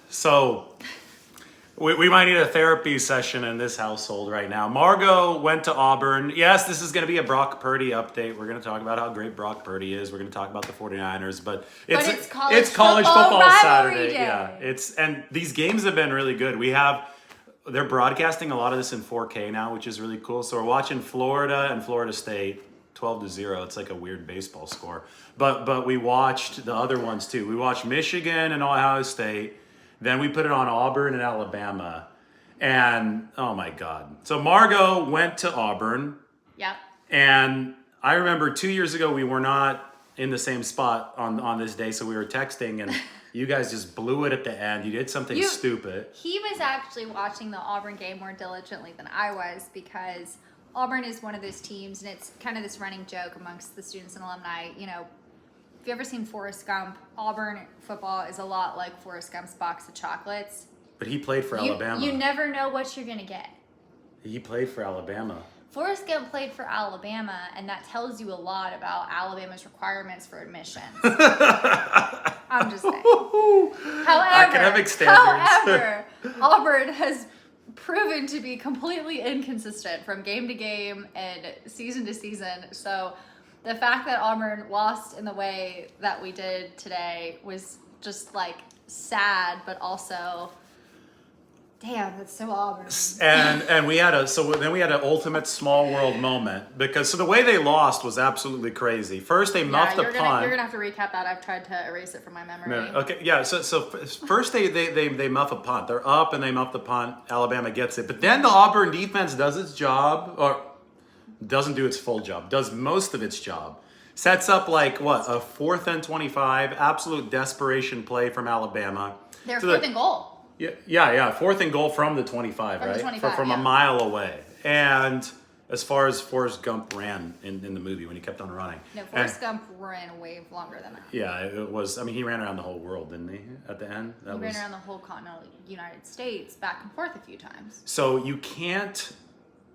So we might need a therapy session in this household right now. Margo went to Auburn. Yes, this is going to be a Brock Purdy update. We're going to talk about how great Brock Purdy is. We're going to talk about the 49ers, but it's college football rivalry Saturday. day. Yeah, and these games have been really good. They're broadcasting a lot of this in 4K now, which is really cool. So we're watching Florida and Florida State 12-0. It's like a weird baseball score. But we watched the other ones too. We watched Michigan and Ohio State. Then we put it on Auburn and Alabama. And oh my God. So Margo went to Auburn. Yep. And I remember 2 years ago, we were not in the same spot on this day. So we were texting and you guys just blew it at the end. You did something stupid. He was actually watching the Auburn game more diligently than I was because Auburn is one of those teams, and it's kind of this running joke amongst the students and alumni. You know, if you've ever seen Forrest Gump, Auburn football is a lot like Forrest Gump's box of chocolates. But he played for Alabama. You never know what you're going to get. He played for Alabama. Forrest Gump played for Alabama, and that tells you a lot about Alabama's requirements for admissions. I'm just saying. Academic standards. However, Auburn has proven to be completely inconsistent from game to game and season to season. So the fact that Auburn lost in the way that we did today was just like sad, but also, damn, that's so Auburn. And we had an ultimate small world moment because the way they lost was absolutely crazy. First they muffed the punt. You're gonna have to recap that. I've tried to erase it from my memory. Okay, yeah. So first they muff a punt. They're up and they muff the punt. Alabama gets it, but then the Auburn defense does its job, or doesn't do its full job. Does most of its job. Sets up like what, a 4th and 25, absolute desperation play from Alabama. They're fourth and goal. Yeah. 4th and goal from the 25, from right? The 25, from a mile away. And as far as Forrest Gump ran in the movie when he kept on running. No, Forrest Gump ran way longer than that. Yeah, it was. I mean, he ran around the whole world, didn't he? At the end, he ran around the whole continental United States, back and forth a few times. So you can't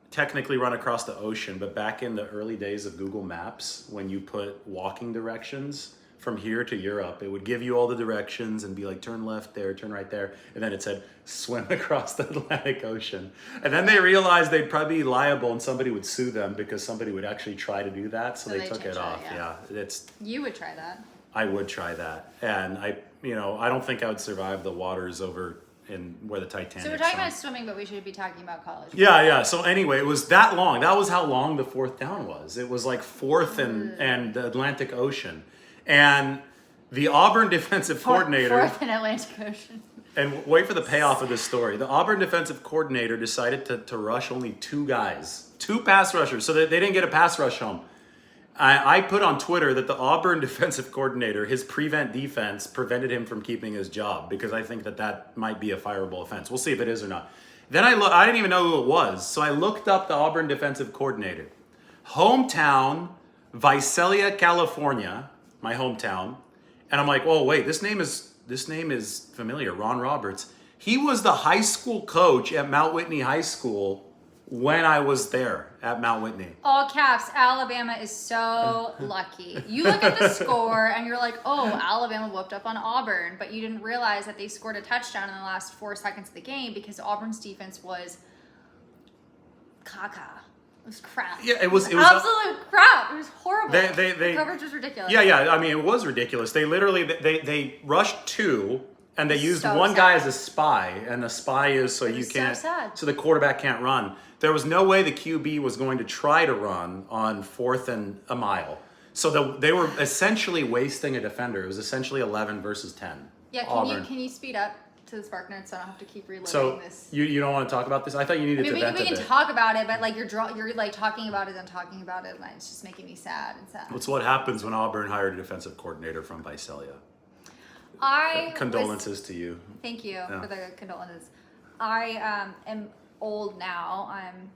technically run across the ocean, but back in the early days of Google Maps, when you put walking directions from here to Europe, it would give you all the directions and be like, turn left there, turn right there. And then it said, swim across the Atlantic Ocean. And then they realized they'd probably be liable and somebody would sue them because somebody would actually try to do that. So they took it off. Yeah. You would try that. I would try that. And I don't think I would survive the waters over in where the Titanic. So we're talking about swimming, but we should be talking about college. Yeah. So anyway, it was that long. That was how long the 4th down was. It was like 4th and the Atlantic Ocean. And the Auburn defensive coordinator... 4th and Atlantic Ocean. And wait for the payoff of this story. The Auburn defensive coordinator decided to rush only 2 guys. 2 pass rushers, so that they didn't get a pass rush home. I put on Twitter that the Auburn defensive coordinator, his prevent defense, prevented him from keeping his job because I think that might be a fireable offense. We'll see if it is or not. Then I didn't even know who it was, so I looked up the Auburn defensive coordinator. Hometown, Visalia, California, my hometown. And I'm like, oh wait, this name is familiar. Ron Roberts. He was the high school coach at Mount Whitney High School when I was there at Mount Whitney. All caps, Alabama is so lucky. You look at the score and you're like, oh, Alabama whooped up on Auburn, but you didn't realize that they scored a touchdown in the last 4 seconds of the game because Auburn's defense was caca. It was crap. Yeah, it was absolute crap. It was horrible. The coverage was ridiculous. Yeah. I mean, it was ridiculous. They literally they rushed 2. And they used one guy as a spy, and the spy is so the quarterback can't run. There was no way the QB was going to try to run on 4th and a mile. So they were essentially wasting a defender. It was essentially 11 versus 10. Yeah, can you speed up to the Spark Nerds so I don't have to keep reloading this? You don't want to talk about this? I thought you needed to vent a bit. We can talk about it, but like you're like talking about it and talking about it, and it's just making me sad. That's what happens when Auburn hired a defensive coordinator from Visalia. Condolences to you. Thank you for the condolences. I am old now. I'm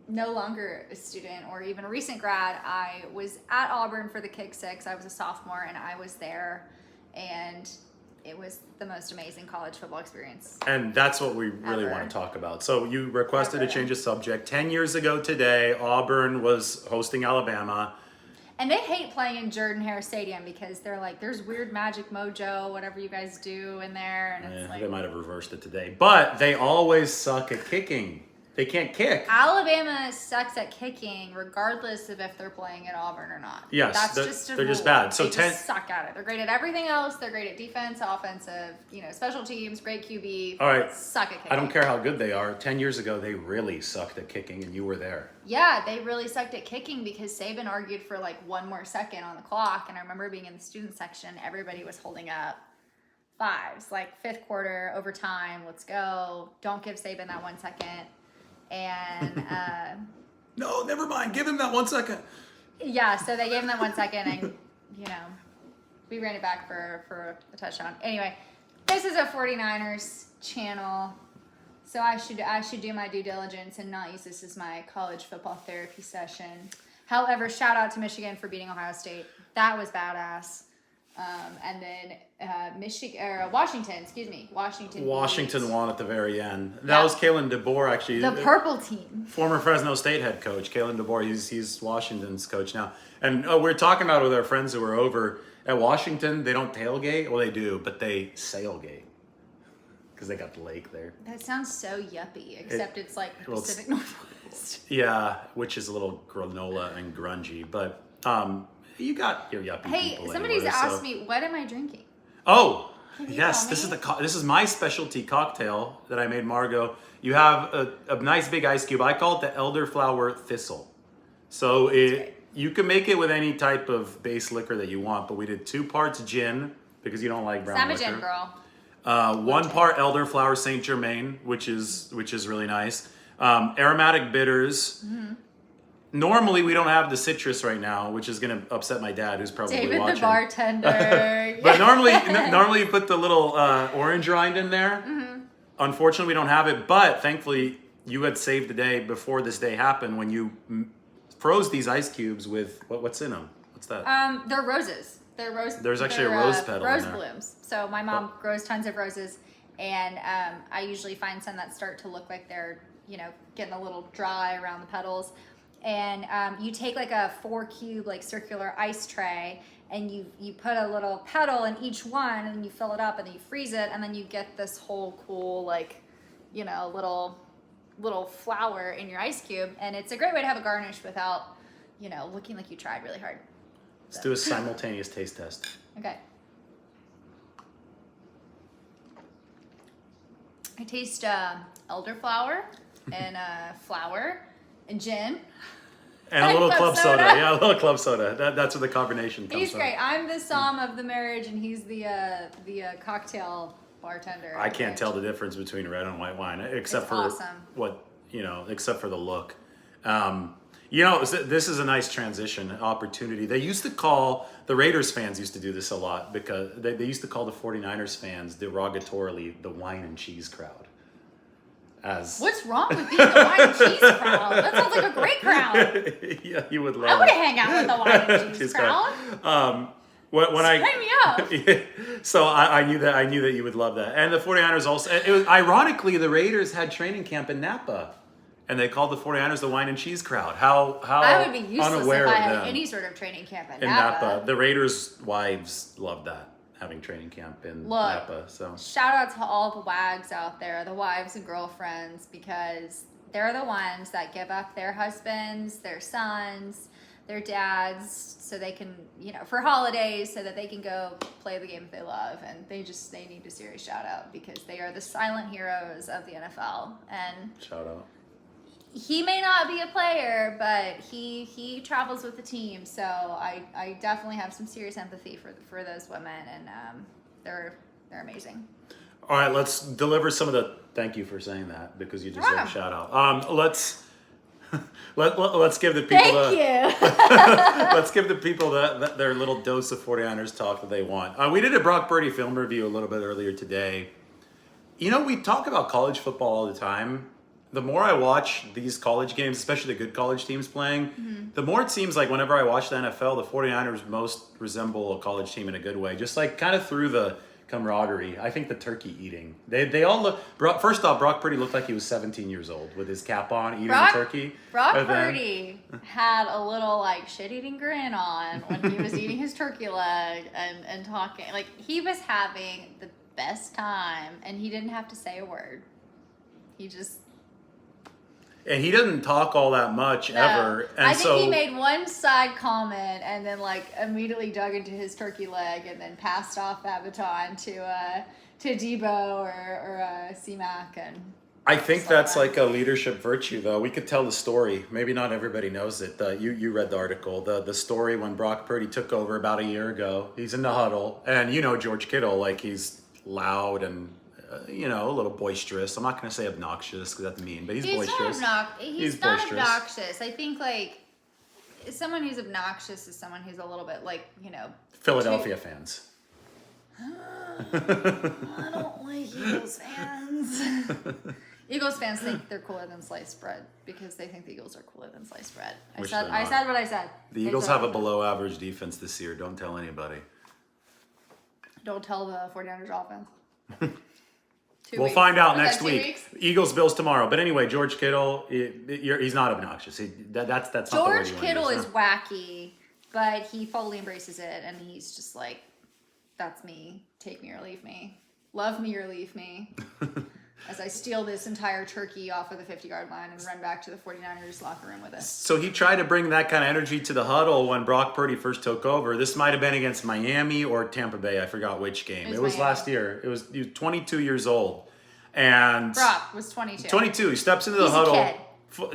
no longer a student or even a recent grad. I was at Auburn for the Kick Six. I was a sophomore and I was there, and it was the most amazing college football experience. And that's what we really want to talk about. So you requested a change of subject. 10 years ago today, Auburn was hosting Alabama. And they hate playing in Jordan-Hare Stadium because they're like, there's weird magic mojo, whatever you guys do in there. And it's They might have reversed it today. But they always suck at kicking. They can't kick. Alabama sucks at kicking regardless of if they're playing at Auburn or not. Yes, That's they're, just a they're just rule. bad. So they just suck at it. They're great at everything else. They're great at defense, offensive, special teams, great QB. All right. Suck at kicking. I don't care how good they are. 10 years ago, they really sucked at kicking, and you were there. Yeah, they really sucked at kicking because Saban argued for like 1 more second on the clock. And I remember being in the student section, everybody was holding up fives, like fifth quarter, overtime, let's go. Don't give Saban that 1 second. And no, never mind. Give him that 1 second. yeah, so they gave him that 1 second, and we ran it back for a touchdown. Anyway, this is a 49ers channel, so I should do my due diligence and not use this as my college football therapy session. However, shout out to Michigan for beating Ohio State. That was badass. And then Washington Won at the very end. That was Kalen DeBoer, actually. The purple team. Former Fresno State head coach, Kalen DeBoer. He's Washington's coach now. And we're talking about with our friends who were over at Washington. They don't tailgate. Well, they do, but they sailgate. Because they got the lake there. That sounds so yuppie, except it's like Pacific Northwest. Yeah, which is a little granola and grungy. But you got your yuppie people. Hey, somebody's asked me, what am I drinking? Oh, yes, this is my specialty cocktail that I made, Margo. You have a nice big ice cube. I call it the elderflower thistle. So you can make it with any type of base liquor that you want, but we did 2 parts gin because you don't like brown liquor. I'm a gin girl. 1 part elderflower Saint Germain, which is really nice. Aromatic bitters. Mm-hmm. Normally, we don't have the citrus right now, which is going to upset my dad, who's probably David watching. the bartender. But normally you put the little orange rind in there. Mm-hmm. Unfortunately, we don't have it. But thankfully, you had saved the day before this day happened when you froze these ice cubes with what's in them. What's that? They're roses. They're rose. There's actually a rose petal rose in there. blooms. So my mom grows tons of roses, and I usually find some that start to look like they're getting a little dry around the petals. And you take like a 4-cube like circular ice tray, and you put a little petal in each one, and you fill it up, and then you freeze it, and then you get this whole cool little flower in your ice cube, and it's a great way to have a garnish without looking like you tried really hard. Let's do a simultaneous taste test. Okay. I taste elderflower and flour and gin. And a little club soda. Yeah, a little club soda. That's where the carbonation comes He's from. great. I'm the som of the marriage, and he's the cocktail bartender. I can't tell the difference between red and white wine, except for except for the look. This is a nice transition opportunity. They used to call, the Raiders fans used to do this a lot because they used to call the 49ers fans derogatorily the wine and cheese crowd. What's wrong with being the wine and cheese crowd? That sounds like a great crowd. Yeah, you would love I would hang out with the wine and cheese crowd. Sign me up. So I knew that you would love that. And the 49ers also, it was, ironically, the Raiders had training camp in Napa. And they called the 49ers the wine and cheese crowd. How I would be useless unaware if I of had them any sort of training camp in Napa. The Raiders' wives loved that, having training camp in Napa. So shout out to all the wags out there, the wives and girlfriends, because they're the ones that give up their husbands, their sons, their dads, so they can, for holidays, so that they can go play the game they love. And they need a serious shout out because they are the silent heroes of the NFL. And shout out. He may not be a player, but he travels with the team, so I definitely have some serious empathy for those women, and they're amazing. All right, let's deliver some of the. Thank you for saying that because you deserve a shout out. Let's give the people. Thank you. Let's give the people their little dose of 49ers talk that they want. We did a Brock Purdy film review a little bit earlier today. We talk about college football all the time. The more I watch these college games, especially the good college teams playing, the more it seems like whenever I watch the NFL, the 49ers most resemble a college team in a good way. Just like kind of through the camaraderie. I think the turkey eating. They all look. First off, Brock Purdy looked like he was 17 years old with his cap on, eating a turkey. Brock Purdy had a little like shit-eating grin on when he was eating his turkey leg and talking. Like he was having the best time, and he didn't have to say a word. He just. And he doesn't talk all that much ever. And I think he made one side comment and then like immediately dug into his turkey leg and then passed off that baton to Debo or C-Mac. And I think that's like a leadership virtue, though. We could tell the story. Maybe not everybody knows it. You read the article. The story when Brock Purdy took over about a year ago. He's in the huddle. And you know George Kittle, like he's loud and a little boisterous. I'm not going to say obnoxious because that's mean, but he's boisterous. He's not obnoxious. I think like someone who's obnoxious is someone who's a little bit like, Philadelphia fans. I don't like Eagles fans. Eagles fans think they're cooler than sliced bread because they think the Eagles are cooler than sliced bread. I said what I said. The Eagles have a below average defense this year. Don't tell anybody. Don't tell the 49ers offense. We'll find out next week. Eagles, Bills tomorrow. But anyway, George Kittle, he's not obnoxious. That's not George Kittle is wacky, but he fully embraces it, and he's just like, that's me. Take me or leave me. Love me or leave me. As I steal this entire turkey off of the 50-yard line and run back to the 49ers locker room with it. So he tried to bring that kind of energy to the huddle when Brock Purdy first took over. This might have been against Miami or Tampa Bay. I forgot which game. It was last year. He was 22 years old. And Brock was 22. 22. He steps into the huddle.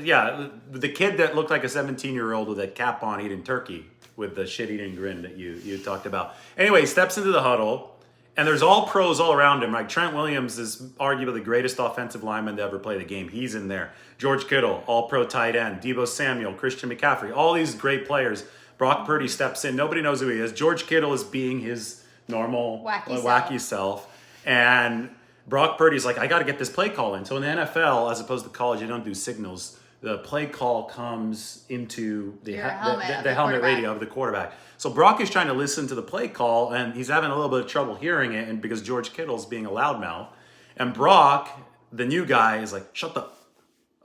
Yeah, the kid that looked like a 17-year-old with a cap on eating turkey with the shit-eating grin that you talked about. Anyway, he steps into the huddle. And there's all pros all around him. Like Trent Williams is arguably the greatest offensive lineman to ever play the game. He's in there. George Kittle, all-pro tight end. Debo Samuel, Christian McCaffrey, all these great players. Brock Purdy steps in. Nobody knows who he is. George Kittle is being his normal, wacky self. And Brock Purdy's like, I got to get this play call in. So in the NFL, as opposed to college, you don't do signals. The play call comes into the helmet radio of the quarterback. So Brock is trying to listen to the play call, and he's having a little bit of trouble hearing it, and because George Kittle's being a loudmouth. And Brock, the new guy, is like, shut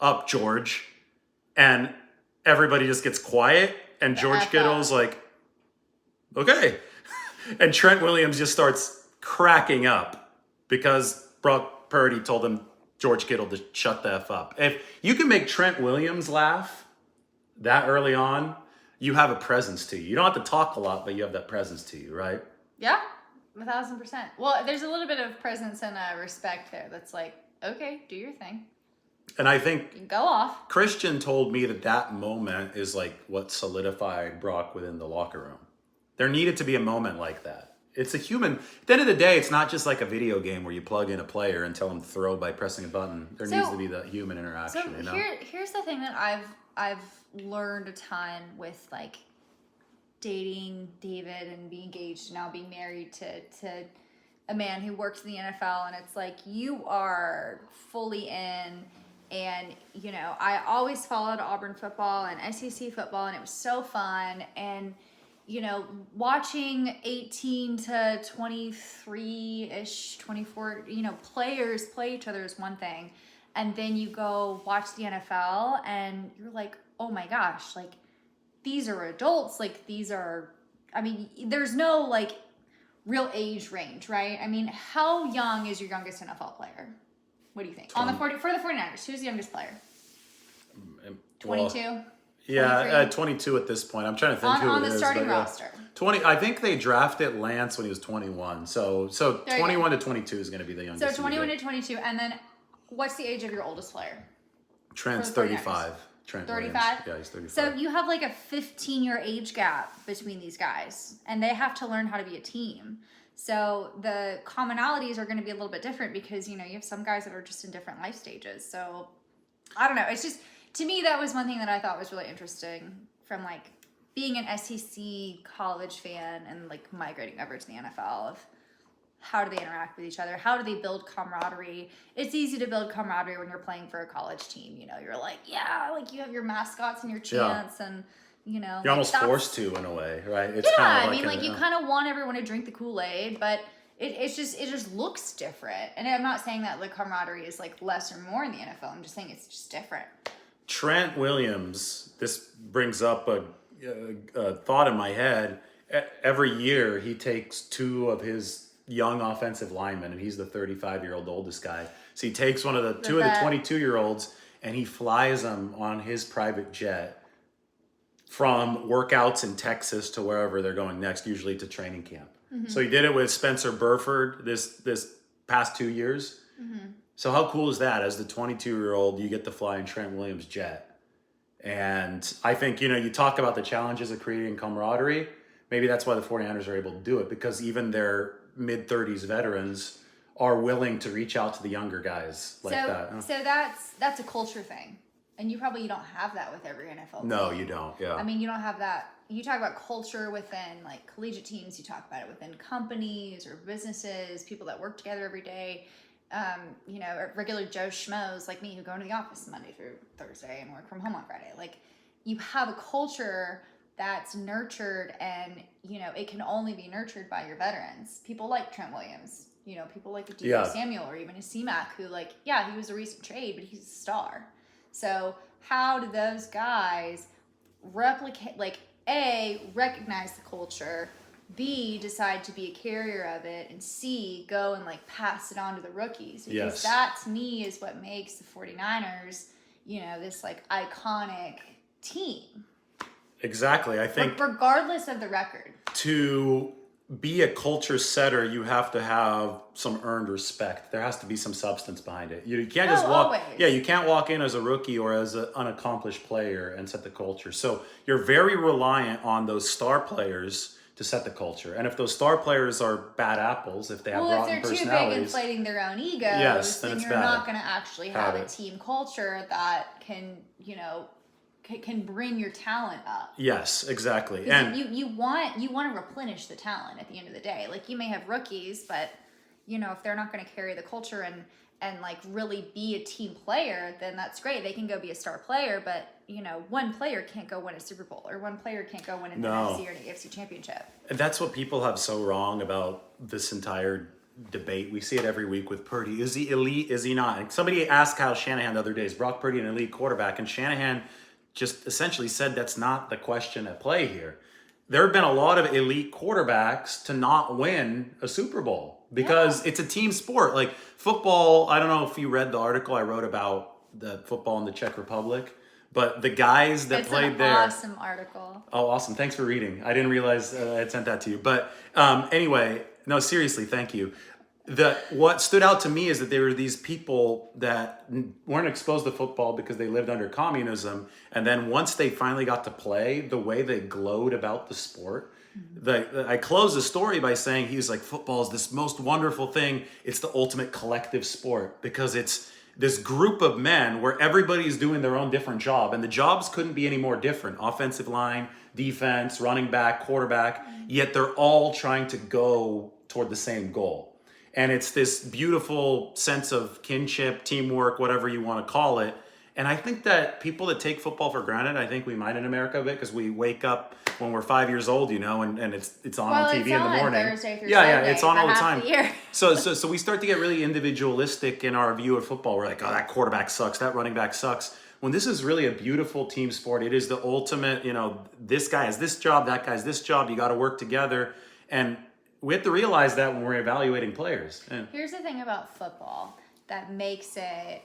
up, George. And everybody just gets quiet, and George Kittle's like, okay. And Trent Williams just starts cracking up because Brock Purdy told him, George Kittle, to shut the F up. If you can make Trent Williams laugh that early on, you have a presence to you. You don't have to talk a lot, but you have that presence to you, right? Yeah, 1,000%. Well, there's a little bit of presence and respect there that's like, okay, do your thing. And I think go off. Christian told me that moment is like what solidified Brock within the locker room. There needed to be a moment like that. It's a human. At the end of the day, it's not just like a video game where you plug in a player and tell them to throw by pressing a button. There needs to be the human interaction. So here's the thing that I've learned a ton with like dating David and being engaged, now being married to a man who works in the NFL, and it's like you are fully in. And I always followed Auburn football and SEC football, and it was so fun. And watching 18 to 23-ish, 24, players play each other is one thing. And then you go watch the NFL and you're like, oh my gosh, like these are adults. Like there's no like real age range, right? I mean, how young is your youngest NFL player? What do you think? For the 49ers, who's the youngest player? 22? Yeah, 22 at this point. I'm trying to think who on it the is, starting roster. 20. I think they drafted Lance when he was 21. So 21 to 22 is going to be the youngest. So 21 to 22, and then what's the age of your oldest player? Trent's 35. Trent 35? Williams. Yeah, he's 35. So you have like a 15-year age gap between these guys, and they have to learn how to be a team. So the commonalities are going to be a little bit different because, you have some guys that are just in different life stages. So I don't know. It's just, to me, that was one thing that I thought was really interesting from like being an SEC college fan and like migrating over to the NFL of how do they interact with each other? How do they build camaraderie? It's easy to build camaraderie when you're playing for a college team. You're like, yeah, like you have your mascots and your chants and, you're almost forced to in a way, right? It's you kind of want everyone to drink the Kool-Aid, but it just looks different. And I'm not saying that the camaraderie is like less or more in the NFL. I'm just saying it's just different. Trent Williams, this brings up a thought in my head. Every year he takes two of his young offensive linemen, and he's the 35-year-old oldest guy. So he takes two of the 22-year-olds, and he flies them on his private jet from workouts in Texas to wherever they're going next, usually to training camp. Mm-hmm. So he did it with Spencer Burford this past 2 years. Mm-hmm. So how cool is that? As the 22-year-old, you get to fly in Trent Williams' jet. And I think, you talk about the challenges of creating camaraderie. Maybe that's why the 49ers are able to do it, because even their mid-30s veterans are willing to reach out to the younger guys like that. So that's a culture thing. And you don't have that with every NFL team. No, you don't, yeah. I mean, you don't have that. You talk about culture within, like, collegiate teams. You talk about it within companies or businesses, people that work together every day. Regular Joe Schmoes like me who go into the office Monday through Thursday and work from home on Friday. Like, you have a culture that's nurtured, and, it can only be nurtured by your veterans. People like Trent Williams, people like a Deebo Samuel, or even a C-Mac who, like, he was a recent trade, but he's a star. So how do those guys replicate, like, A, recognize the culture, B, decide to be a carrier of it, and C, go and, like, pass it on to the rookies? Because that, to me, is what makes the 49ers, this, like, iconic team. Exactly. I think regardless of the record. To be a culture setter, you have to have some earned respect. There has to be some substance behind it. You can't just walk. Always. Yeah, you can't walk in as a rookie or as an unaccomplished player and set the culture. So you're very reliant on those star players to set the culture. And if those star players are bad apples, if they have rotten personalities, if they're too big inflating their own egos, then you're not going to actually have a team culture that can, can bring your talent up. Yes, exactly. And you want to replenish the talent at the end of the day. Like, you may have rookies, but if they're not going to carry the culture and like really be a team player, then that's great. They can go be a star player, but one player can't go win a Super Bowl, or one player can't go win an NFC or an AFC championship. And that's what people have so wrong about this entire debate. We see it every week with Purdy. Is he elite? Is he not? And somebody asked Kyle Shanahan the other day, is Brock Purdy an elite quarterback? And Shanahan just essentially said that's not the question at play here. There have been a lot of elite quarterbacks to not win a Super Bowl because it's a team sport. Like football, I don't know if you read the article I wrote about the football in the Czech Republic, but the guys that played there. It's an awesome article. Oh, awesome. Thanks for reading. I didn't realize I had sent that to you. But anyway, no, seriously, thank you. What stood out to me is that there were these people that weren't exposed to football because they lived under communism, and then once they finally got to play, the way they glowed about the sport. I closed the story by saying he was like, football is this most wonderful thing. It's the ultimate collective sport because it's this group of men where everybody's doing their own different job, and the jobs couldn't be any more different. Offensive line, defense, running back, quarterback, yet they're all trying to go toward the same goal. And it's this beautiful sense of kinship, teamwork, whatever you want to call it. And I think that people that take football for granted, I think we might in America a bit because we wake up when we're 5 years old, and it's on TV in the morning. Thursday through Sunday, it's on all the time. The So we start to get really individualistic in our view of football. We're like, oh, that quarterback sucks, that running back sucks. When this is really a beautiful team sport, it is the ultimate, this guy has this job, that guy's this job, you got to work together. And we have to realize that when we're evaluating players. Here's the thing about football that makes it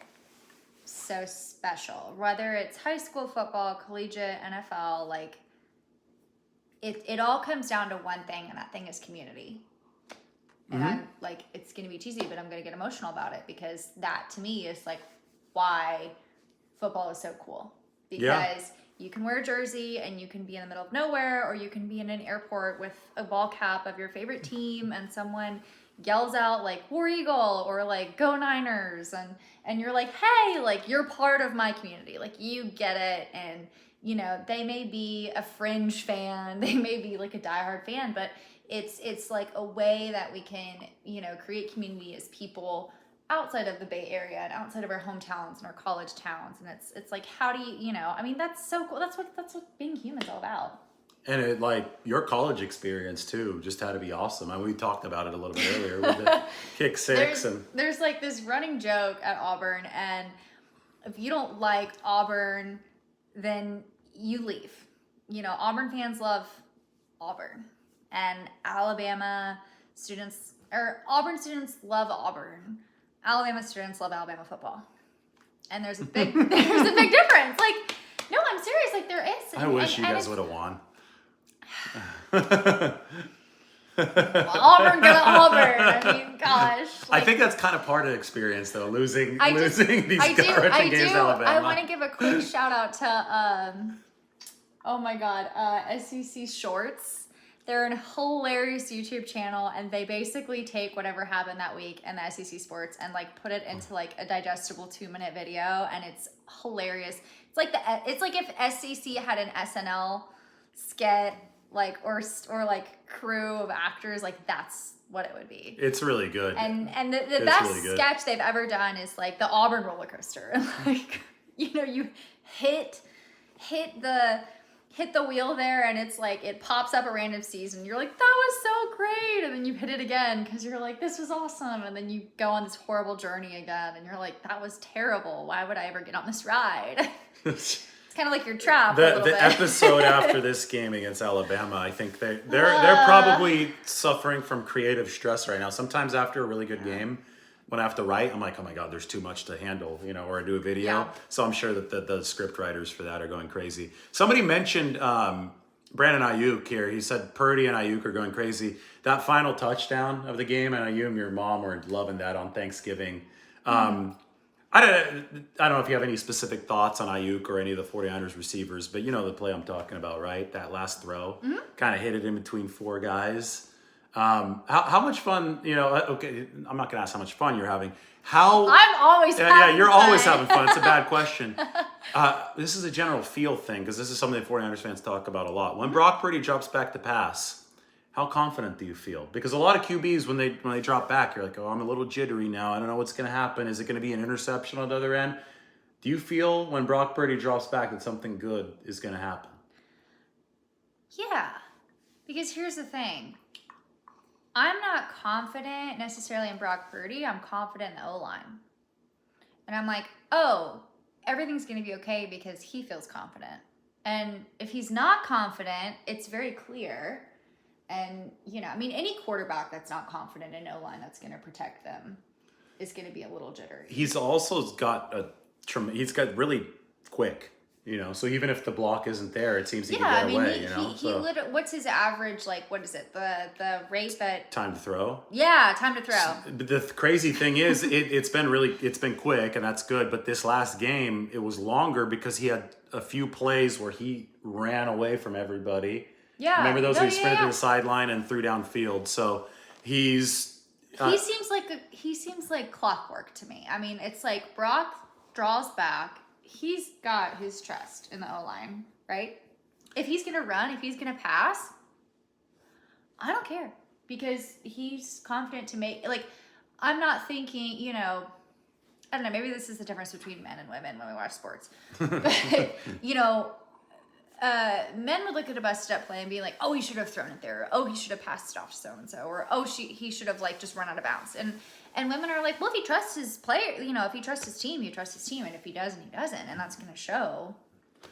so special. Whether it's high school football, collegiate, NFL, like it all comes down to one thing, and that thing is community. And I'm like, it's going to be cheesy, but I'm going to get emotional about it because that to me is like why football is so cool. Because you can wear a jersey and you can be in the middle of nowhere, or you can be in an airport with a ball cap of your favorite team and someone yells out like War Eagle or like Go Niners, and you're like, hey, like you're part of my community, like you get it. And they may be a fringe fan, they may be like a diehard fan, but it's like a way that we can create community as people outside of the Bay Area and outside of our hometowns and our college towns. And it's like, how do you I mean, that's so cool. That's what being human's all about. And it, like, your college experience too just had to be awesome. We talked about it a little bit earlier with the kick six. There's like this running joke at Auburn, and if you don't like Auburn, then you leave. You know, Auburn fans love Auburn, and Auburn students love Auburn. Alabama students love Alabama football. And there's a big difference. Like, no, I'm serious. Like, there is. I wish you guys would have won. Auburn go to Auburn. I mean, gosh. Like, I think that's kind of part of the experience, though, losing these games to Alabama. I want to give a quick shout out to, oh my God, SEC Shorts. They're a hilarious YouTube channel, and they basically take whatever happened that week in the SEC sports and like put it into like a digestible 2-minute video, and it's hilarious. It's like if SEC had an SNL skit, like or like crew of actors, like that's what it would be. It's really good. And the best really sketch they've ever done is like the Auburn roller coaster. Like, you know, you hit the wheel there, and it's like it pops up a random season. You're like, that was so great, and then you hit it again because you're like, this was awesome, and then you go on this horrible journey again, and you're like, that was terrible. Why would I ever get on this ride? It's kind of like you're trapped. The episode after this game against Alabama, I think they're probably suffering from creative stress right now. Sometimes after a really good game, when I have to write, I'm like, oh my God, there's too much to handle, you know, or I do a video. Yeah. So I'm sure that the script writers for that are going crazy. Somebody mentioned Brandon Ayuk here. He said Purdy and Ayuk are going crazy. That final touchdown of the game, and you and your mom were loving that on Thanksgiving. I don't know if you have any specific thoughts on Ayuk or any of the 49ers receivers, but you know the play I'm talking about, right? That last throw, kind of hit it in between 4 guys. How much fun, you know, okay, I'm not going to ask how much fun you're having. I'm always having Yeah, you're fun. always having fun. It's a bad question. This is a general feel thing, because this is something that 49ers fans talk about a lot. When Brock Purdy drops back to pass, how confident do you feel? Because a lot of QBs, when they drop back, you're like, oh, I'm a little jittery now. I don't know what's going to happen. Is it going to be an interception on the other end? Do you feel when Brock Purdy drops back that something good is going to happen? Yeah, because here's the thing. I'm not confident necessarily in Brock Purdy. I'm confident in the O-line. And I'm like, oh, everything's going to be okay because he feels confident. And if he's not confident, it's very clear. And, you know, I mean, any quarterback that's not confident in O-line that's going to protect them is going to be a little jittery. He's also got he's got really quick. You know, so even if the block isn't there, it seems he can get away. You know, he literally, what's his average? Like, what is it? The rate that time to throw. Yeah, time to throw. The crazy thing is, it's been quick, and that's good. But this last game, it was longer because he had a few plays where he ran away from everybody. Yeah, remember those where he sprinted to the sideline and threw downfield. So he seems like clockwork to me. I mean, it's like Brock draws back. He's got his trust in the O-line, right? If he's going to run, if he's going to pass, I don't care because he's confident to make, like, I'm not thinking, you know, I don't know, maybe this is the difference between men and women when we watch sports. But, you know, men would look at a busted up play and be like, oh, he should have thrown it there. Or, oh, he should have passed it off to so-and-so. Or, oh, he should have, like, just run out of bounds. And women are like, well, if he trusts his player, you know, if he trusts his team, you trust his team. And if he doesn't, he doesn't. And that's going to show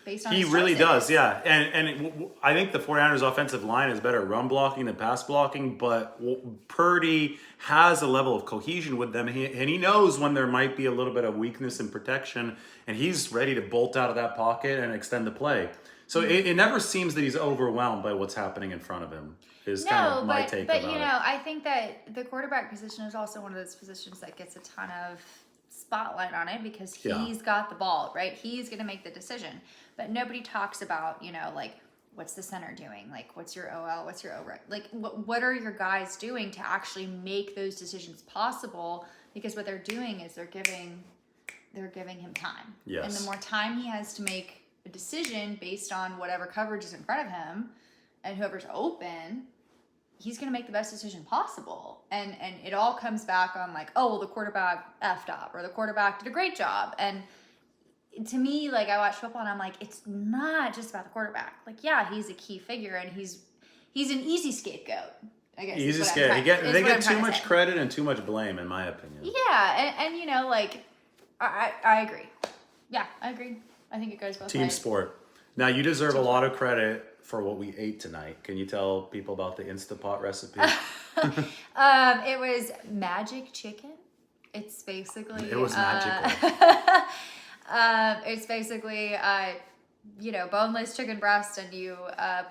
based on his really does, yeah. And I think the 49ers offensive line is better at run blocking than pass blocking. But Purdy has a level of cohesion with them. And he knows when there might be a little bit of weakness in protection. And he's ready to bolt out of that pocket and extend the play. So it never seems that he's overwhelmed by what's happening in front of him. Kind of my take about it. But, you know, I think that the quarterback position is also one of those positions that gets a ton of spotlight on it because he's got the ball, right? He's going to make the decision. But nobody talks about, you know, like, what's the center doing? Like, what's your OL? What's your O-rec? Like, what are your guys doing to actually make those decisions possible? Because what they're doing is they're giving him time. Yes. And the more time he has to make a decision based on whatever coverage is in front of him and whoever's open, he's going to make the best decision possible. And it all comes back on like, oh, well, the quarterback effed up or the quarterback did a great job. And to me, like, I watch football and I'm like, it's not just about the quarterback. Like, yeah, he's a key figure and he's an easy scapegoat, I guess. Easy scale. They get too much credit and too much blame, in my opinion. Yeah, and you know, like, I agree. Yeah, I agree. I think it goes both ways. Team sport. Now, you deserve a lot of credit for what we ate tonight. Can you tell people about the Instapot recipe? It was magic chicken. It's basically... It was magical. It's basically, you know, boneless chicken breast, and you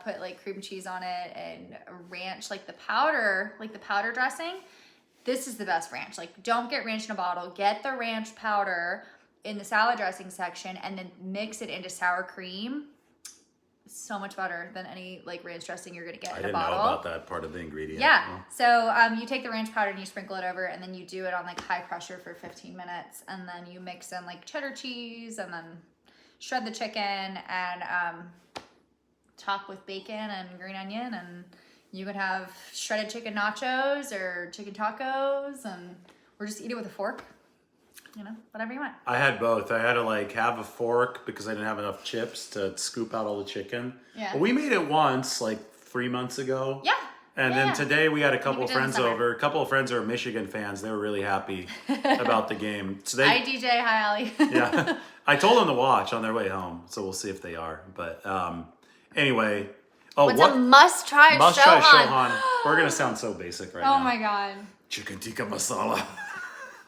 put like cream cheese on it and ranch, like the powder dressing. This is the best ranch. Like, don't get ranch in a bottle. Get the ranch powder in the salad dressing section and then mix it into sour cream. So much better than any like ranch dressing you're gonna get in a bottle. I didn't know about that part of the ingredient. Yeah. Oh. So you take the ranch powder and you sprinkle it over, and then you do it on like high pressure for 15 minutes, and then you mix in like cheddar cheese, and then shred the chicken and top with bacon and green onion, and you can have shredded chicken nachos or chicken tacos, or just eat it with a fork. You know, whatever you want. I had both. I had to like have a fork because I didn't have enough chips to scoop out all the chicken. Yeah. But we made it once, like 3 months ago. Yeah. And then today we had a couple of friends over. A couple of friends are Michigan fans. They were really happy about the game. So hi DJ, hi Allie. Yeah. I told them to watch on their way home, so we'll see if they are. But anyway. Oh, what's a must-try Shohan? We're gonna sound so basic right now. Oh my god. Chicken tikka masala.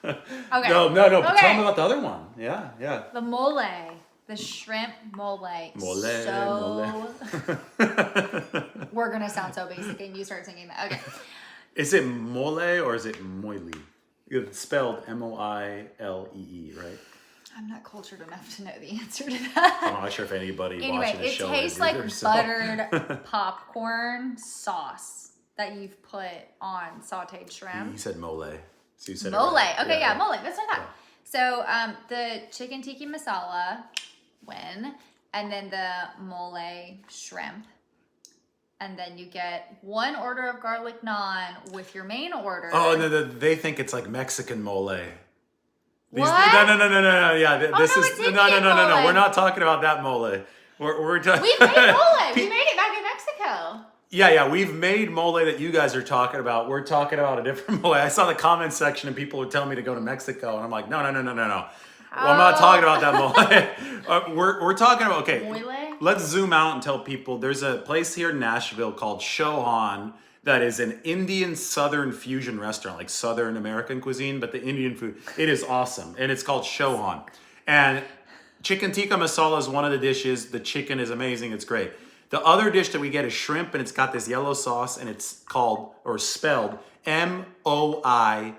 Okay. No. But tell me about the other one. Yeah. The mole, the shrimp mole. Mole. We're gonna sound so basic, and you start singing that. Okay. Is it mole or is it moily? It's spelled Moilee, right? I'm not cultured enough to know the answer to that. I'm not sure if anybody watching the show tastes like buttered popcorn sauce that you've put on sauteed shrimp. You said mole. So you said mole. Right. Okay, yeah, mole. That's what I thought. So the chicken tikka masala and then the mole shrimp. And then you get one order of garlic naan with your main order. Oh, no, they think it's like Mexican mole. What? No. Yeah, this is no. Mole. We're not talking about that mole. We're talking. We've made mole. We made it back in Mexico. Yeah, we've made mole that you guys are talking about. We're talking about a different mole. I saw the comment section and people would tell me to go to Mexico, and I'm like, no. Well, I'm not talking about that mole. We're talking about, okay, mole? Let's zoom out and tell people there's a place here in Nashville called Shohan that is an Indian Southern fusion restaurant, like Southern American cuisine, but the Indian food. It is awesome, and it's called Shohan. And chicken tikka masala is one of the dishes. The chicken is amazing. It's great. The other dish that we get is shrimp, and it's got this yellow sauce, and it's called, or spelled, Moilee.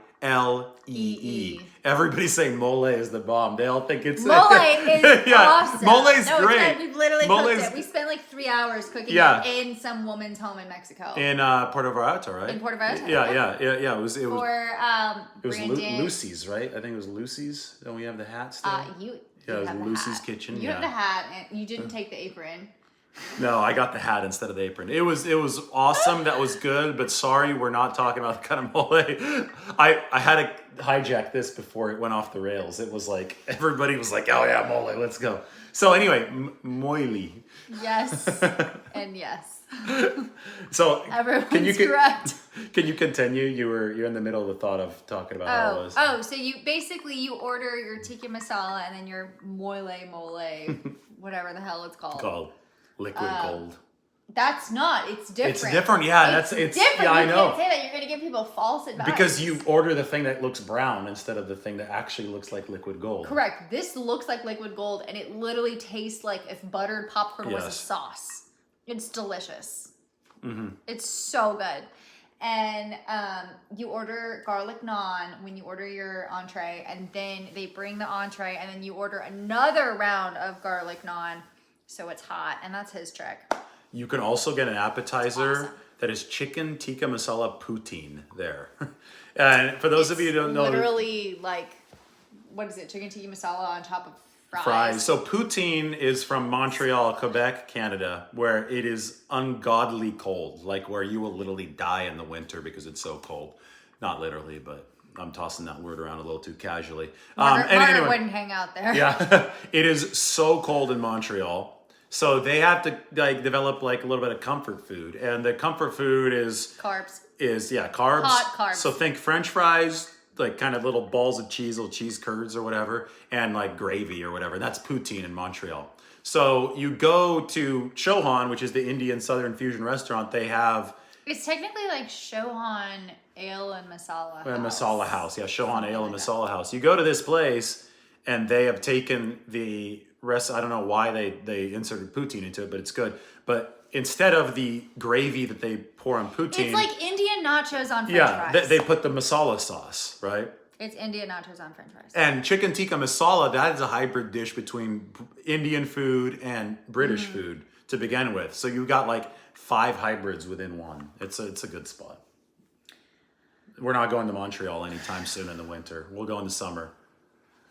Everybody's saying mole is the bomb. They all think it's... Mole is awesome. Mole is great. We've literally cooked it. We spent like 3 hours cooking it in some woman's home in Mexico. In Puerto Vallarta, right? In Puerto Vallarta. Yeah. It was Lucy's, right? I think it was Lucy's. Don't we have the hat still? It was Lucy's kitchen. You have the hat, and you didn't take the apron. No, I got the hat instead of the apron. It was awesome. That was good, but sorry, we're not talking about the kind of mole. I had to hijack this before it went off the rails. It was like, everybody was like, oh yeah, mole, let's go. So anyway, moily. Yes, and yes. So everyone's correct. Can you continue? You're in the middle of the thought of talking about how it was. Oh, so you order your tikka masala and then your mole, whatever the hell it's called. Liquid gold. That's not. It's different. It's different. Yeah, it's different. Yeah, I know. You can't say that. You're going to give people false advice. Because you order the thing that looks brown instead of the thing that actually looks like liquid gold. Correct. This looks like liquid gold, and it literally tastes like if buttered popcorn was a sauce. It's delicious. Mm-hmm. It's so good. And you order garlic naan when you order your entree, and then they bring the entree, and then you order another round of garlic naan. So it's hot, and that's his trick. You can also get an appetizer that is chicken tikka masala poutine there. And for those of you who don't know... literally like, what is it? Chicken tikka masala on top of fries. So poutine is from Montreal, Quebec, Canada, where it is ungodly cold. Like where you will literally die in the winter because it's so cold. Not literally, but I'm tossing that word around a little too casually. Margaret Anyway, wouldn't hang out there. yeah, it is so cold in Montreal, so they have to like develop like a little bit of comfort food, and the comfort food is Carbs. carbs. Hot carbs. So think French fries, like kind of little balls of cheese, little cheese curds or whatever, and like gravy or whatever. That's poutine in Montreal. So you go to Chohan, which is the Indian Southern fusion restaurant. They have It's technically like Shohan Ale and Masala a House. Masala House. Yeah, Shohan Something Ale and like Masala House. You go to this place, and they have taken the rest. I don't know why they inserted poutine into it, but it's good. But instead of the gravy that they pour on poutine, It's like Indian nachos on French fries. they put the masala sauce, right? It's Indian nachos on French fries. And chicken tikka masala, that is a hybrid dish between Indian food and British food to begin with. So you got like 5 hybrids within one. It's a good spot. We're not going to Montreal anytime soon in the winter. We'll go in the summer.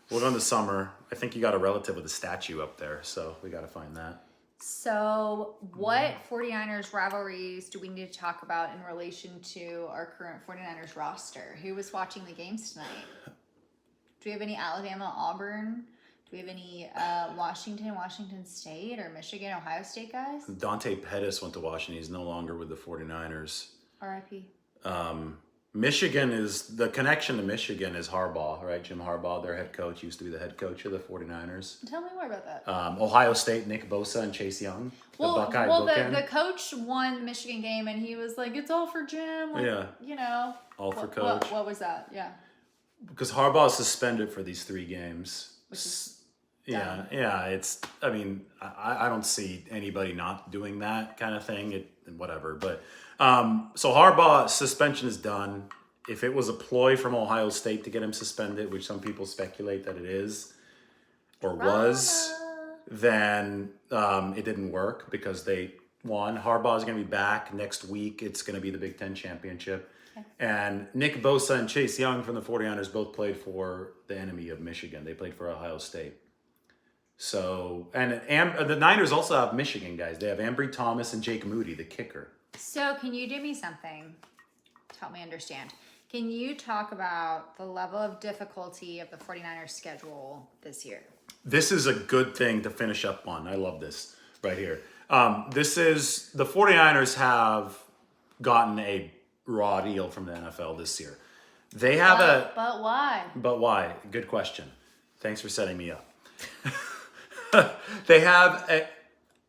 I think you got a relative with a statue up there, so we got to find that. So what 49ers rivalries do we need to talk about in relation to our current 49ers roster? Who was watching the games tonight? Do we have any Alabama, Auburn? Do we have any Washington State, or Michigan, Ohio State guys? Dante Pettis went to Washington. He's no longer with the 49ers. R.I.P. Michigan the connection to Michigan is Harbaugh, right? Jim Harbaugh, their head coach, used to be the head coach of the 49ers. Tell me more about that. Ohio State, Nick Bosa and Chase Young. The coach won the Michigan game, and he was like, "It's all for Jim." Like, Yeah. You know. All for coach. What was that? Yeah. Because Harbaugh is suspended for these 3 games. Which is yeah. It's. I mean, I don't see anybody not doing that kind of thing. Whatever. But so Harbaugh's suspension is done. If it was a ploy from Ohio State to get him suspended, which some people speculate that it is or was, then it didn't work because they won. Harbaugh is going to be back next week. It's going to be the Big Ten Championship. Okay. And Nick Bosa and Chase Young from the 49ers both played for the enemy of Michigan. They played for Ohio State. So, and the Niners also have Michigan guys. They have Ambry Thomas and Jake Moody, the kicker. So can you do me something to help me understand? Can you talk about the level of difficulty of the 49ers schedule this year? This is a good thing to finish up on. I love this right here. This is, the 49ers have gotten a raw deal from the NFL this year. They have But why? But why? Good question. Thanks for setting me up. They have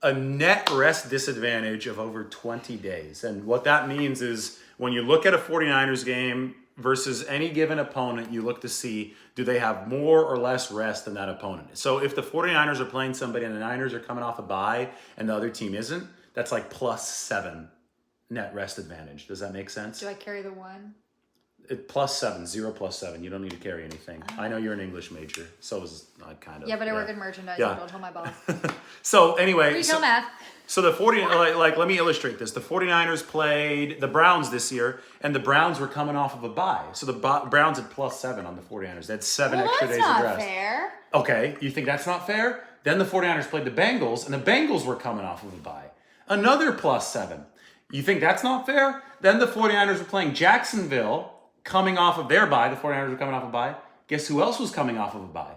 a net rest disadvantage of over 20 days. And what that means is when you look at a 49ers game versus any given opponent, you look to see, do they have more or less rest than that opponent? So if the 49ers are playing somebody and the Niners are coming off a bye and the other team isn't, that's like +7 net rest advantage. Does that make sense? Do I carry the 1? +7, 0 +7. You don't need to carry anything. I know you're an English major, so is kind of. Yeah, but I work in merchandising. Yeah. Don't tell my boss. So anyway, Retail math. So the 40, let me illustrate this. The 49ers played the Browns this year, and the Browns were coming off of a bye. So the Browns had +7 on the 49ers. They had 7 extra days of rest. That's not fair. Okay, you think that's not fair? Then the 49ers played the Bengals, and the Bengals were coming off of a bye. Another +7. You think that's not fair? Then the 49ers were playing Jacksonville, coming off of their bye. The 49ers were coming off a bye. Guess who else was coming off of a bye?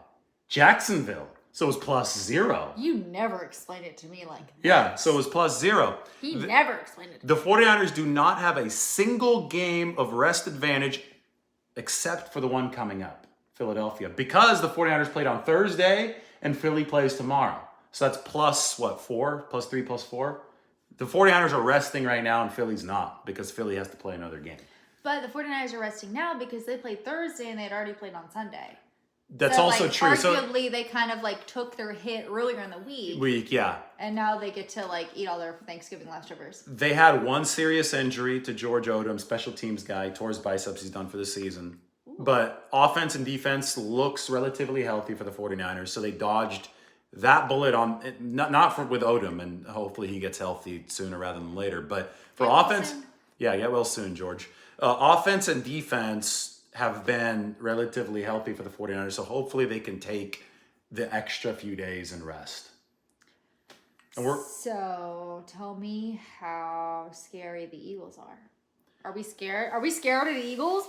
Jacksonville. So it was +0. You never explained it to me like that. Yeah, so it was +0. He never explained it to me. The 49ers do not have a single game of rest advantage except for the one coming up, Philadelphia, because the 49ers played on Thursday and Philly plays tomorrow. So that's +4? +3, +4? The 49ers are resting right now and Philly's not because Philly has to play another game. But the 49ers are resting now because they played Thursday and they had already played on Sunday. That's also true. Arguably, they kind of took their hit earlier in the week. Yeah. And now they get to eat all their Thanksgiving leftovers. They had one serious injury to George Odom, special teams guy, tore his biceps. He's done for the season. Ooh. But offense and defense looks relatively healthy for the 49ers. So they dodged that bullet on not with Odom, and hopefully he gets healthy sooner rather than later. But for offense, get well soon, George. Offense and defense have been relatively healthy for the 49ers, so hopefully they can take the extra few days and rest. So tell me how scary the Eagles are. Are we scared? Are we scared of the Eagles?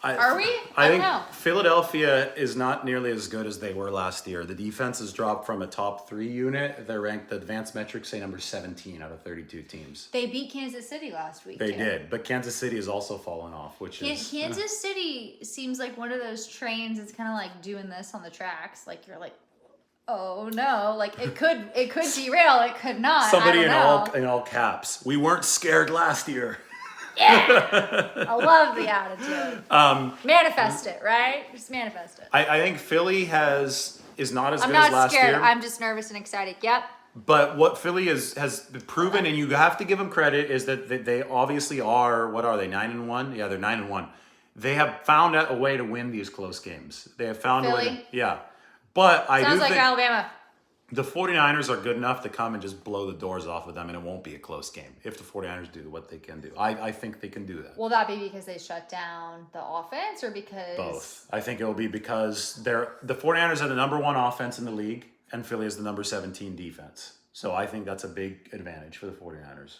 Are we? I don't think know. Philadelphia is not nearly as good as they were last year. The defense has dropped from a top 3 unit. They're ranked, the advanced metrics say number 17 out of 32 teams. They beat Kansas City last week. They too. did, but Kansas City has also fallen off, which is Kansas City seems like one of those trains. It's kind of like doing this on the tracks. Like you're like, oh no, like it could derail, it could not. somebody I don't know. in all caps. We weren't scared last year. Yeah, I love the attitude. Manifest it, right? Just manifest it. I think Philly is not as I'm good as not last scared. year. I'm just nervous and excited. Yep. But what Philly has proven, and you have to give them credit, is that they obviously are, what are they, 9-1? Yeah, they're 9-1. They have found a way to win these close games. They have found a way Philly? to, yeah. But I Sounds do like think Alabama. the 49ers are good enough to come and just blow the doors off of them, and it won't be a close game if the 49ers do what they can do. I think they can do that. Will that be because they shut down the offense or because... Both. I think it will be because the 49ers are the number 1 offense in the league, and Philly is the number 17 defense. So I think that's a big advantage for the 49ers.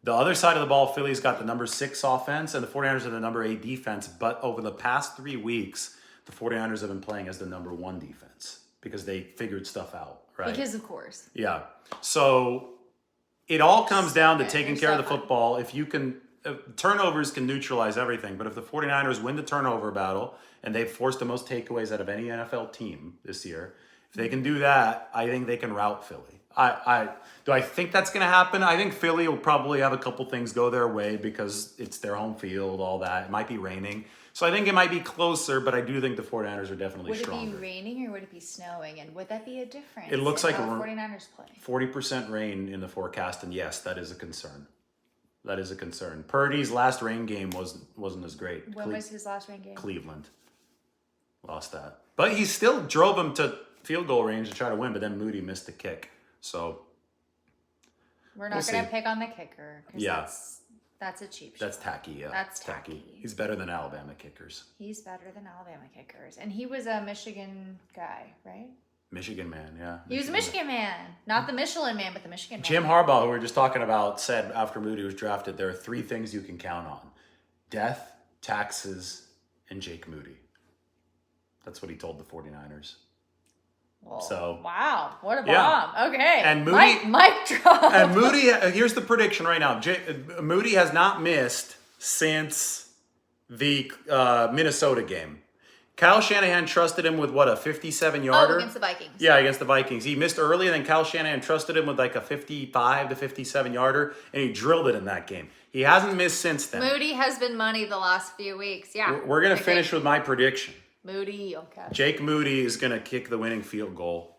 The other side of the ball, Philly's got the number 6 offense, and the 49ers are the number 8 defense. But over the past 3 weeks, the 49ers have been playing as the number 1 defense because they figured stuff out. Right. Because of course. Yeah. So it all comes down to Okay, taking there's care of the that one. football. If you can, turnovers can neutralize everything. But if the 49ers win the turnover battle, and they've forced the most takeaways out of any NFL team this year, if they can do that, I think they can rout Philly. Do I think that's going to happen? I think Philly will probably have a couple things go their way because it's their home field, all that. It might be raining. So I think it might be closer, but I do think the 49ers are definitely Would stronger. it be raining or would it be snowing? And would that be a difference? It looks in like how a- 49ers play. 40% rain in the forecast, and yes, that is a concern. That is a concern. Purdy's last rain game wasn't as great. When was his last rain game? Cleveland lost that, but he still drove him to field goal range to try to win. But then Moody missed the kick, so We're not we'll going to see. pick on the kicker. 'Cause Yeah. That's a cheap shot. that's tacky. Yeah, That's tacky. He's better than Alabama kickers. He's better than Alabama kickers. And he was a Michigan guy, right? Michigan man, yeah. He was a Michigan man. Not the Michelin man, but the Michigan man. Jim Harbaugh, who we were just talking about, said after Moody was drafted, there are 3 things you can count on: death, taxes, and Jake Moody. That's what he told the 49ers. Well, So- wow, what a bomb. Yeah. Okay. And Moody- Mic drop. And Moody, here's the prediction right now. Moody has not missed since the Minnesota game. Kyle Shanahan trusted him with what, a 57-yarder? against the Vikings. Yeah, against the Vikings. He missed early, and then Kyle Shanahan trusted him with like a 55 to 57-yarder, and he drilled it in that game. He hasn't missed since then. Moody has been money the last few weeks. Yeah. We're going I to finish think with my prediction. Moody, okay. Jake Moody is going to kick the winning field goal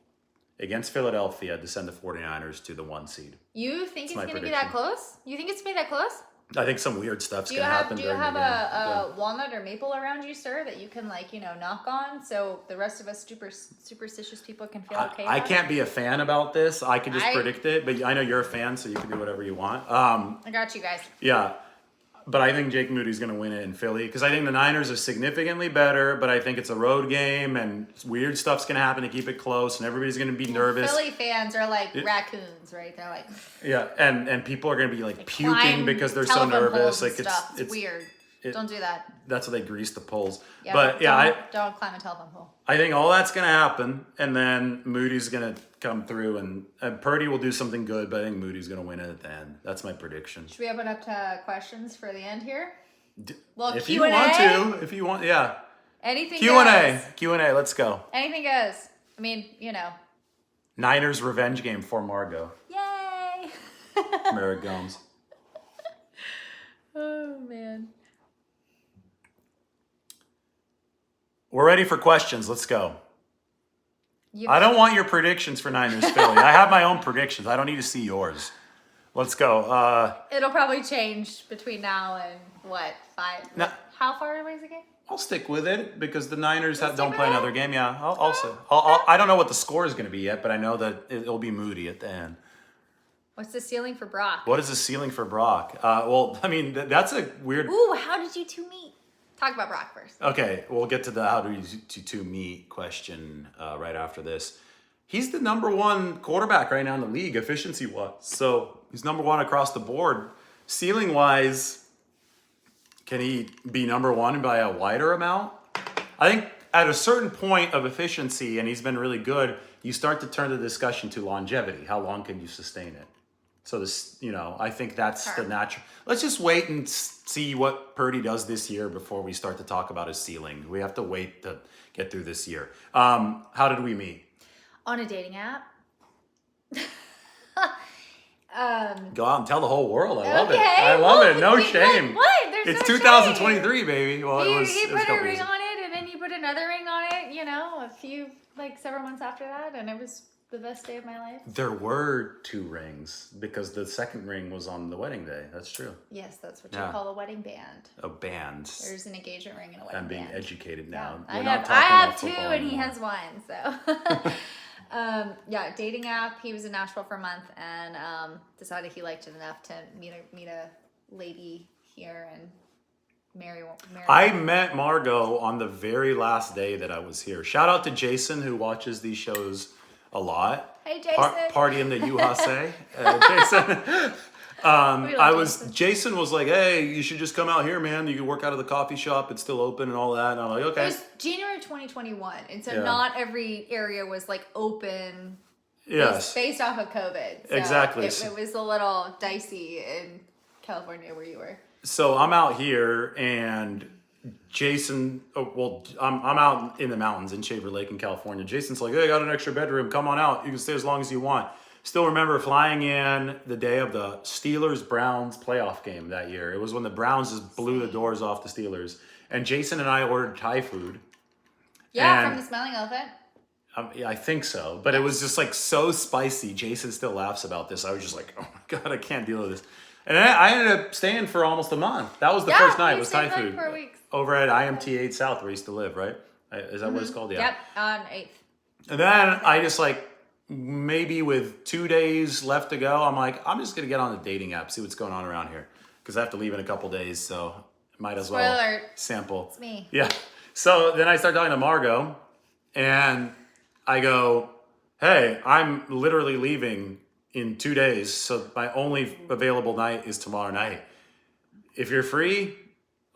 against Philadelphia to send the 49ers to the 1 seed. You think it's my going to be that prediction. close? You think it's going to be that close? I think some weird stuff's Do going you to have happen do you during have the game. a walnut or maple around you, sir, that you can knock on so the rest of us superstitious people can feel okay? I about can't be a fan about this. I can just I- predict it, but I know you're a fan, so you can do whatever you want. it? I got you guys. Yeah, but I think Jake Moody's going to win it in Philly because I think the Niners are significantly better, but I think it's a road game and weird stuff's going to happen to keep it close, and everybody's going to be nervous. Philly fans are like raccoons, right? They're like Yeah, and people are going to be like puking climb because they're so telephone nervous. poles Like and stuff. It's weird. Don't do that. That's what they grease the poles. Yeah, but yeah, don't climb a telephone pole. I think all that's going to happen, and then Moody's going to come through, and Purdy will do something good, but I think Moody's going to win it at the end. That's my prediction. Should we open up to questions for the end here? Well, If Q&A. you want to, if you want, yeah. Anything Q&A, goes. Q&A, let's go. Anything goes. I mean, Niners revenge game for Margo. Yay! Mary Gomes. Oh man. We're ready for questions. Let's go. You- I don't want your predictions for Niners Philly. I have my own predictions. I don't need to see yours. Let's go. It'll probably change between now and what 5? No. How far away is the game? I'll stick with it because the Niners Let's don't stick play with another it? game. Yeah, I'll say. I don't know what the score is going to be yet, but I know that it'll be Moody at the end. What's the ceiling for Brock? What is the ceiling for Brock? Well, I mean, that's a weird. Ooh, how did you two meet? Talk about Brock first. Okay, we'll get to the how do you two meet question right after this. He's the number 1 quarterback right now in the league, efficiency-wise. So he's number 1 across the board. Ceiling-wise, Can he be number one by a wider amount? I think at a certain point of efficiency, and he's been really good, you start to turn the discussion to longevity. How long can you sustain it? So this, I think that's the natural. Let's just wait and see what Purdy does this year before we start to talk about his ceiling. We have to wait to get through this year. How did we meet? On a dating app. Go out and tell the whole world. I love it. Okay. I love it. No shame. What? There's It's no 2023, shame. baby. Well, He it was put a couple a ring years ago. on it, and then he put another ring on it, several months after that, and it was the best day of my life. There were 2 rings because the second ring was on the wedding day. That's true. Yes, that's what you call a wedding band. A band. There's an engagement ring and a wedding I'm being band. educated now. Yeah. We're not I talking have about 2 football and he anymore. has 1, so dating app. He was in Nashville for a month and decided he liked it enough to meet a lady here and marry. I met Margo on the very last day that I was here. Shout out to Jason who watches these shows a lot. Hey Jason. Party in the USA. Jason. Jason was like, hey, you should just come out here, man. You can work out of the coffee shop. It's still open and all that. And I'm like, okay. It was January 2021. And so not every area was like open. Yes. Based off of COVID. So exactly. It was a little dicey in California where you were. So I'm out here and Jason, I'm out in the mountains in Shaver Lake in California. Jason's like, hey, I got an extra bedroom. Come on out. You can stay as long as you want. Still remember flying in the day of the Steelers-Browns playoff game that year. It was when the Browns just blew the doors off the Steelers. And Jason and I ordered Thai food. Yeah, from the Smiling Elephant. Yeah, I think so. But it was just like so spicy. Jason still laughs about this. I was just like, oh my God, I can't deal with this. And I ended up staying for almost a month. That was the first night. It was Thai food. For a week. Over at IMT8 South where I used to live, right? Is that what it's called? Yeah. Yep, on 8th. And then I just maybe with 2 days left to go, I'm like, I'm just going to get on the dating app, see what's going on around here. Because I have to leave in a couple days, so might as well Spoiler. sample. It's me. Yeah. So then I start talking to Margo, and I go, hey, I'm literally leaving in 2 days, so my only available night is tomorrow night. If you're free,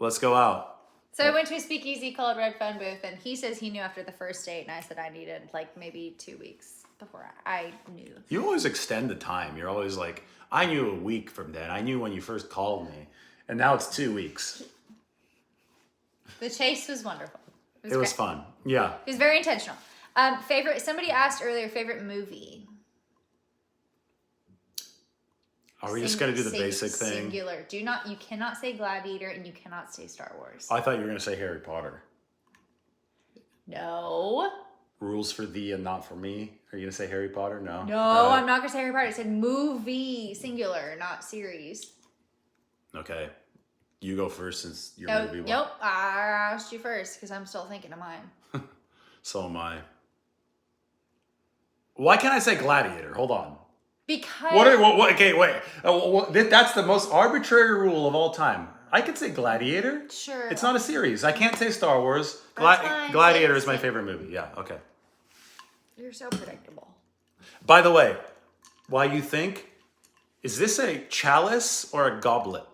let's go out. So I went to a speakeasy called Red Phone Booth, and he says he knew after the first date, and I said I needed maybe 2 weeks before I knew. You always extend the time. You're always like, I knew a week from then. I knew when you first called me, and now it's 2 weeks. The chase was wonderful. It was fun. Yeah. It was very intentional. Somebody asked earlier, favorite movie. Are we just going to do the basic thing? Singular. You cannot say Gladiator and you cannot say Star Wars. I thought you were going to say Harry Potter. No. Rules for thee and not for me. Are you going to say Harry Potter? No. No, I'm not going to say Harry Potter. I said movie, singular, not series. Okay. You go first since your movie one. Nope. I asked you first because I'm still thinking of mine. So am I. Why can't I say Gladiator? Hold on. Because... Okay, wait. That's the most arbitrary rule of all time. I could say Gladiator. Sure. It's not a series. I can't say Star Wars. Fine. Gladiator is my favorite movie. Yeah, okay. You're so predictable. By the way, while you think, is this a chalice or a goblet?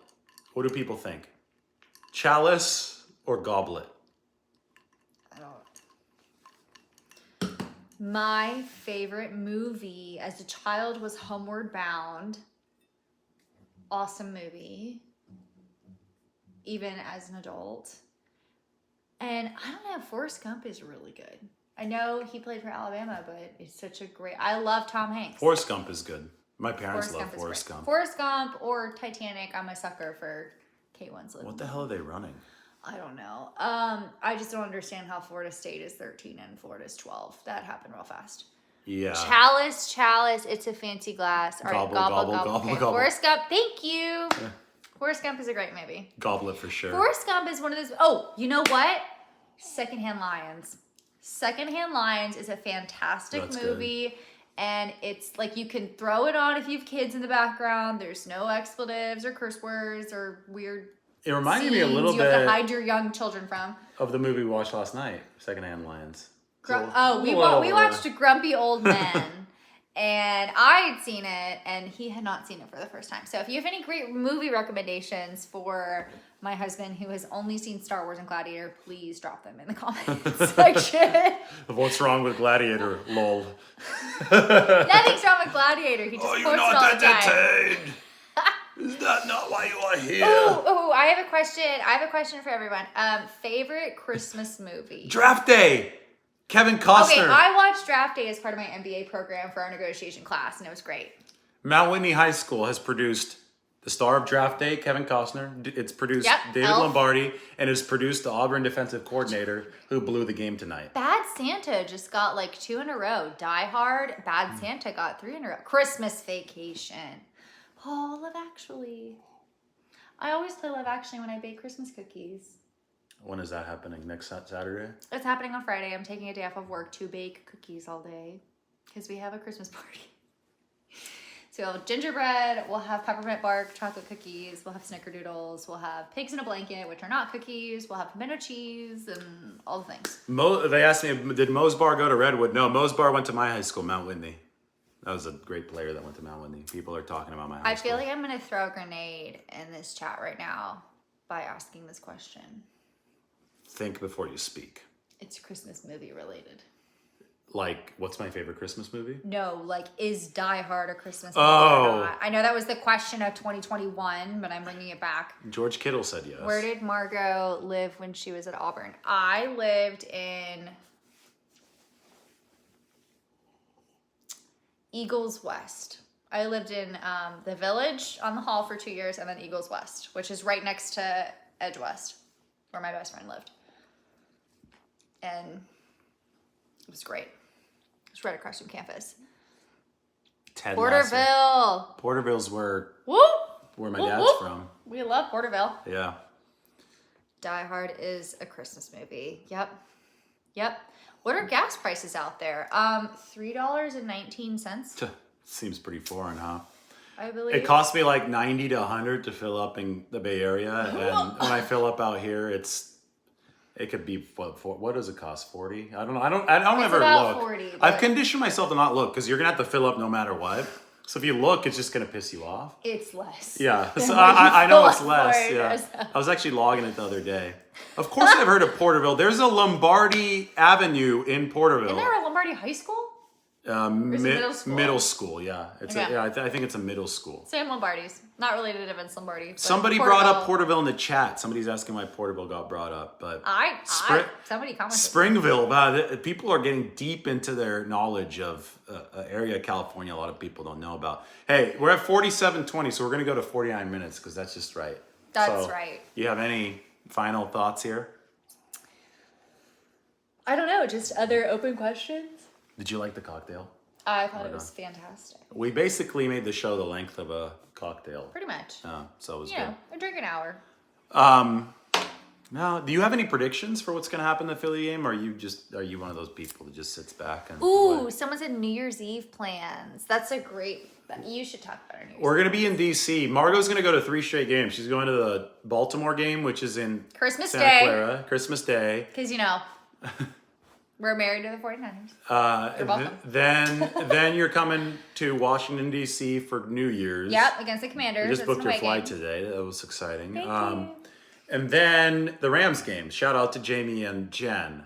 What do people think? Chalice or goblet? I don't. My favorite movie as a child was Homeward Bound. Awesome movie. Even as an adult. And I don't know, Forrest Gump is really good. I know he played for Alabama, but it's such a great... I love Tom Hanks. Forrest Gump is good. My parents love Forrest Gump. Forrest Gump or Titanic. I'm a sucker for Kate Winslet. What the hell are they running? I don't know. I just don't understand how Florida State is 13 and Florida's 12. That happened real fast. Yeah. Chalice. It's a fancy glass. All right, gobble. Okay. Forrest Gump. Thank you. Yeah. Forrest Gump is a great movie. Goblet for sure. Forrest Gump is one of those... Oh, you know what? Secondhand Lions. Secondhand Lions is a fantastic movie. Good. And it's like you can throw it on if you have kids in the background. There's no expletives or curse words or weird It reminded me a little bit... you have to hide your young children from. Of the movie we watched last night, Secondhand Lions. We watched Grumpy Old Men. And I had seen it, and he had not seen it for the first time. So if you have any great movie recommendations for my husband who has only seen Star Wars and Gladiator, please drop them in the comments section. What's wrong with Gladiator? Lol. Nothing's wrong with Gladiator. He just Are you quotes it not all the time. entertained? Is that not why you are here? Oh, I have a question. I have a question for everyone. Favorite Christmas movie? Draft Day. Kevin Costner. Okay, I watched Draft Day as part of my MBA program for our negotiation class, and it was great. Mount Whitney High School has produced the star of Draft Day, Kevin Costner. It's produced David Elf. Lombardi, and it's produced the Auburn defensive coordinator who blew the game tonight. Bad Santa just got like 2 in a row. Die Hard, Bad Santa got 3 in a row. Christmas Vacation. Oh, Love Actually. I always play Love Actually when I bake Christmas cookies. When is that happening? Next Saturday? It's happening on Friday. I'm taking a day off of work to bake cookies all day because we have a Christmas party. So we'll have gingerbread, we'll have peppermint bark chocolate cookies, we'll have snickerdoodles, we'll have pigs in a blanket, which are not cookies, we'll have pimento cheese, and all the things. They asked me, did Mose Bar go to Redwood? No, Mose Bar went to my high school, Mount Whitney. That was a great player that went to Mount Whitney. People are talking about my high school. I feel like I'm going to throw a grenade in this chat right now by asking this question. Think before you speak. It's Christmas movie related. Like, what's my favorite Christmas movie? No, like, is Die Hard a Christmas movie Oh. or not? I know that was the question of 2021, but I'm bringing it back. George Kittle said yes. Where did Margo live when she was at Auburn? I lived in Eagles West. I lived in the Village on the Hall for 2 years, and then Eagles West, which is right next to Edge West, where my best friend lived. And it was great. It was right across from campus. Ted Porterville. Lasso. Porterville's where Whoop! my Whoop, dad's whoop. from. We love Porterville. Yeah. Die Hard is a Christmas movie. Yep. What are gas prices out there? $3.19. Seems pretty foreign, huh? I believe. It costs me like 90 to 100 to fill up in the Bay Area, and when I fill up out here, it could be what does it cost? 40? I don't know. I don't ever about look. 40, I've but- conditioned myself to not look because you're gonna have to fill up no matter what. So if you look, it's just gonna piss you off. It's less. Yeah, than so what you I know fill it's up less. for. Yeah, I was actually logging it the other day. Of course, I've heard of Porterville. There's a Lombardi Avenue in Porterville. Isn't there a Lombardi High School? Is it middle school? Middle school, yeah. Okay. I think it's a middle school. Same Lombardi's. Not related to Vince Lombardi. but Somebody brought up Porterville in the chat. Somebody's asking why Porterville got brought up, but Somebody commented. Springville. Wow, people are getting deep into their knowledge of an area of California a lot of people don't know about. Hey, we're at 47:20, so we're gonna go to 49 minutes because that's just right. That's right. You have any final thoughts here? I don't know. Just other open questions. Did you like the cocktail? I thought it was fantastic. We basically made the show the length of a cocktail. Pretty much. So it was You know, I drink an hour. good. Now, do you have any predictions for what's going to happen in the Philly game? Or are you one of those people that just sits back and Ooh, someone said New Year's Eve plans. That's a great. You should talk about our New Year's. We're going to be in DC. Margo's going to go to 3 straight games. She's going to the Baltimore game, which is in Christmas Santa Day. Clara, Christmas Day. Because we're married to the 49ers. You're welcome. Then you're coming to Washington D.C. for New Year's. Yep, against the Commanders. You just It's booked an your away flight game. today. That was exciting. Thank you. And then the Rams game. Shout out to Jamie and Jen,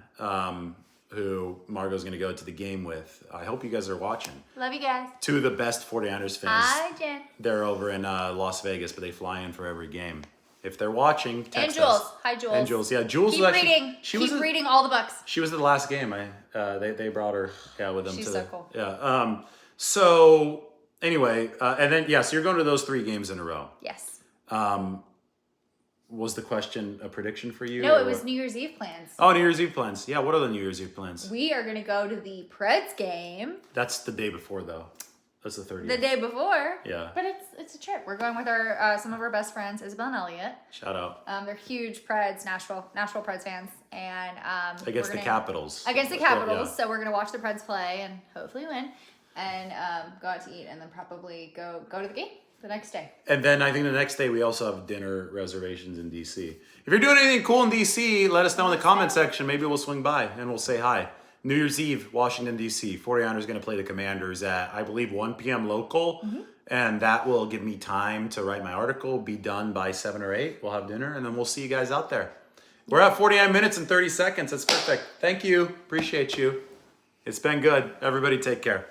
who Margo's going to go to the game with. I hope you guys are watching. Love you guys. 2 of the best 49ers fans. Hi, Jen. They're over in Las Vegas, but they fly in for every game. If they're watching, text And Jules. us. Hi, Jules. And Jules. Yeah, Jules Keep was actually... reading. Keep reading all the Bucks. She was at the last game. They brought her with them. She's to so the, cool. Yeah. So anyway, and then so you're going to those 3 games in a row. Yes. Was the question a prediction for you? No, or it was what? New Year's Eve plans. Oh, New Year's Eve plans. Yeah, what are the New Year's Eve plans? We are going to go to the Preds game That's the day before, though. That's the 30th. the day before. Yeah. But it's a trip. We're going with our some of our best friends, Isabel and Elliot. Shout out. They're huge Preds, Nashville Preds fans, and Against the Capitals. Against the Capitals, Yeah. so we're gonna watch the Preds play and hopefully win, and go out to eat, and then probably go to the game the next day. And then I think the next day we also have dinner reservations in DC. If you're doing anything cool in DC, let us know in the comment section. Maybe we'll swing by and we'll say hi. New Year's Eve, Washington, D.C. 49ers going to play the Commanders at, I believe, 1 p.m. local. And that will give me time to write my article, be done by 7 or 8. We'll have dinner, and then we'll see you guys out there. We're at 49 minutes and 30 seconds. That's perfect. Thank you. Appreciate you. It's been good. Everybody take care.